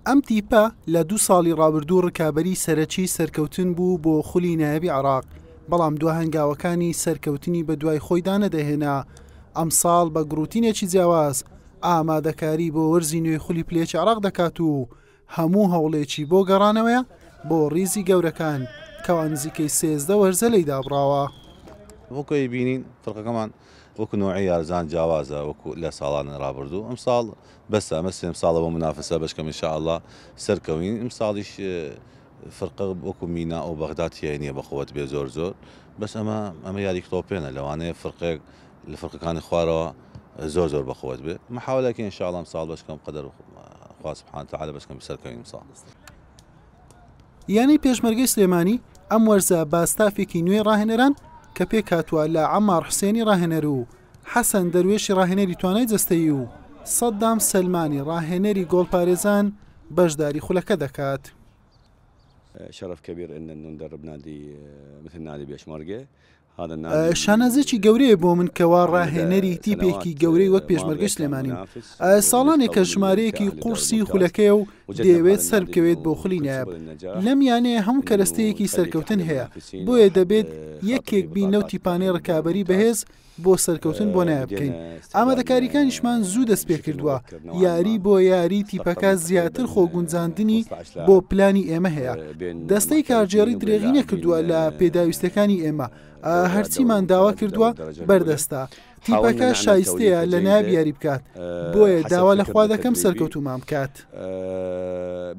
ئەم تیپە لە 2 ساڵی ڕابردوو ڕکابەری سەرەکی سەرکەوتن بوو بۆ خولی نایەبی عێراق، بەڵام دو هەنگاوەکانی سەرکەوتنی بە دوای خۆیدا نەدەهێنا. ئەم ساڵ بە گروتینێکی جیاواز ئامادەکاری بۆ وەرزی نوێی خولی پلێکی عێراق دەکات و هەموو هەوڵێکی بۆ گەڕانەوەیە بۆ ڕیزی گەورەکان کەوا نزیکەی 13 وەرزە لەی دابڕاوە. وەکوی بینین فڕقەکەمان وەکو نوعی یارزان جیاوازە وەکو لە ساڵانی ڕابردوو. ئەم ساڵ بەسە مەسێم ساڵە بۆ منافسە بەشکەم ئینشاءالله سەرکەوین. ئەم ساڵیش فرقە وەکو مینا و بەغداد نییە بەخۆوەت بێ زۆر بەس ئەمە یاری کتۆپێنە لەوانەیە فرقێک لە فرقەکانی خوارەوە زۆر بەخۆوەت بێ. محاولەکە ئینشاءالله ئەم ساڵ بەشکەم قەدەر خوا سبحانه وتعالى بەشکەم سەرکەوین ساڵ. یانی پێشمەرگەی سلێمانی ئەم وەرزە باستافێکی نوێ ڕاهێنەران کە پێک هاتووە لە عەمار حوسێنی ڕاهێنەر و حەسەن دەروێشی ڕاهێنەری توانای جەستەیی و سەدام سەلمانی ڕاهێنەری گۆڵپارێزان بەشداری خولەکە دەکات. شرف كبير ان ندرب نادي مثل نادي بيشمركه. شانازێکی گەورەیە بۆ من کەوا ڕاهێنەری تیپێکی گەورەی وەک پێشمەرگەی سلێمانی ساڵانێک کە ژمارەیەکی قورسی خولەکەیە و دەیەوێت سەر بکەوێت بۆ خولی نایب. لەم یانەیە هەموو کەرەستەیەکی سەرکەوتن هەیە، بۆیە دەبێت یەکێک بین نەو تیپانەی ڕکابەری بەهێز بۆ سەرکەوتن بۆ نایب بکەین. ئامادەکاریەکانیشمان زوو دەست پێ کردووە، یاری بۆ یاری تیپەکە زیاتر خۆگونجاندنی بۆ پلانی ئێمە هەیە. دەستەی کارژێڕی درێغی نەکردووە لە پێداویستەکانی ئێمە، هەرچیمان داوا کردووە بەردەستە. تیپەکە شایستەیە لە نایب یاری بکات، بۆیە داوا لەخوا دەکەم سەرکەوتومان بکات.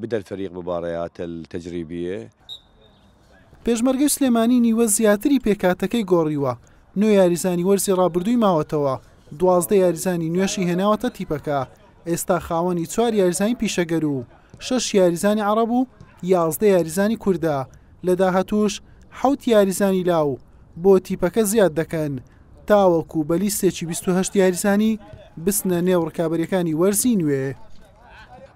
بدە الفريق مباريات التجريبية. پێشمەرگەی سلێمانی نیوە زیاتری پێکاتەکەی گۆڕیوە. 9 یاریزانی وەرزی ڕابردووی ماوەتەوە، 12 یاریزانی نوێشی هێناوەتە تیپەکە. ئێستا خاوەنی 4 یاریزانی پیشەگەر و 6 یاریزانی عەرەب و 11 یاریزانی کووردە. لە داهاتووش 7 یاریزانی لاو بۆ تیپەکە زیاد دەکەن تاوەکو بە لیستێکی 28 یاریزانی بسنە نێو ڕکابەریەکانی وەرزی نوێ.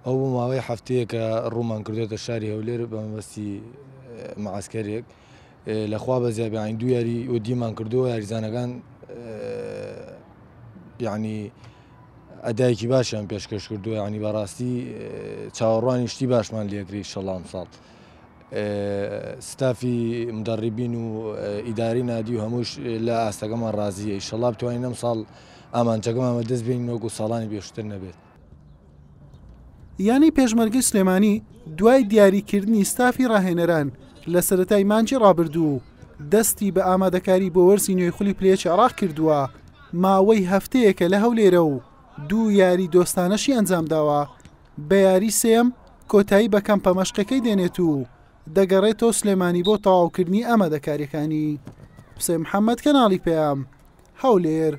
ئەو ماوەی هەفتەیە کە ڕوومان کردوێتە شاری هەولێر بە مەبەستی معسکەرێک لەخوا بە زیابیان 2 یاری و دیمان کردووە. یاریزانەکان یعنی ئەدایکی باشیان پێشکەش کردووە، ینی بەڕاستی چاوەڕوانی شتی باشمان لێگری شەڵام ساڵ. ستافی مدەڕیبین و ئیداری نادی و هەمووش لە ئاستەکەمان ڕازیە. ئینشەڵا بتوانین ئەم ساڵ ئامانچەکەمانمە دەست بێنین وەکو ساڵانی پێشتر نەبێت. یانی پێشمەرگەی سلێمانی دوای دیاریکردنی ستافی ڕاهێنەران لە سەرەتای مانجی ڕابردوو دەستی بە ئامادەکاری بۆ وەرزی نوێی خولی پلێکی عێراق کردووە. ماوەی هەفتەیەکە لە هەولێرە و 2 یاری دۆستانەشی ئەنجام داوە. بە یاری سێم کۆتایی بە کەمپە مەشقەکەی دێنێت و دەگەڕێتەوە سلێمانی بۆ تەواوکردنی ئامادەکاریەکانی. حوسێن محەممەد، کەناڵی پێام، هەولێر.